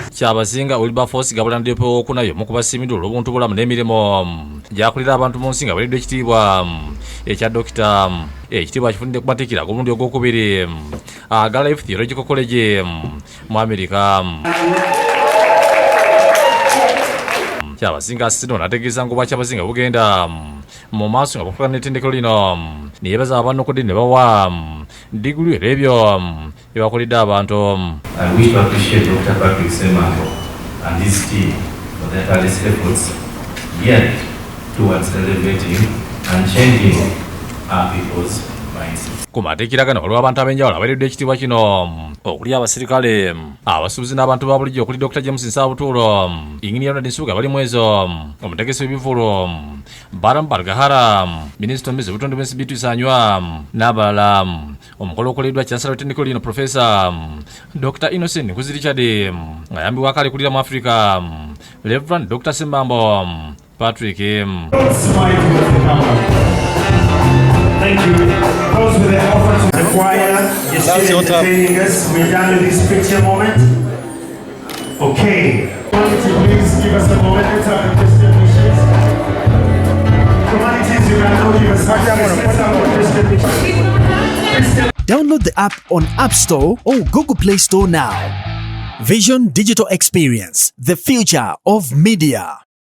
Kyabazinga Wilberforce gabulandipo okunayo mu kubasimidde olw'obuntu bulamu n'emirimo gyakulira abantu mu nsi nga baliddwa ekitiibwa ekya Dr. ekitiibwa kifunidde ku matikkira ag'omulundi ogwokubiri aga Life Theological College mu America. Kyabazinga asino nategeeza ngu Kyabazinga bugenda mu maaso nga bufuka n'ettendekero lino ne yeebaza abantu okudde ne bawa diguli ebyo byebakoledde abantu. I wish to appreciate Dr. Patrick Semango and his team for their tireless efforts geared towards elevating and changing our people's mindsets. Ku matikkira gano waliwo abantu ab'enjawulo abaweereddwa ekitiibwa kino okuli abasirikale, abasuubuzi n'abantu ba bulijjo okuli Dr. James Nsaabutuulo, Engineer Ronald Nsubuga bali mwezo, omutegesi w'ebivvulu Baramu Bargahara, Minisita omubezi w'obutonde bw'ensi Beatrice Anywa n'abalala. Omukolo okoleddwa Chancellor w'ettendekero lino Professor Dr. Innocent Nkuzi Richard ng'ayambibwa akali kulira mu Africa Reverend Dr. Sembambo Patrick. Thank you. Those with the offer to the choir, you're still entertaining us. We're done with this picture moment. Okay. Please give us a moment. Let's have the Christian wishes. Humanities, you can now give us Christian wishes. Download the app on App Store or Google Play Store now. Vision Digital Experience, the future of media.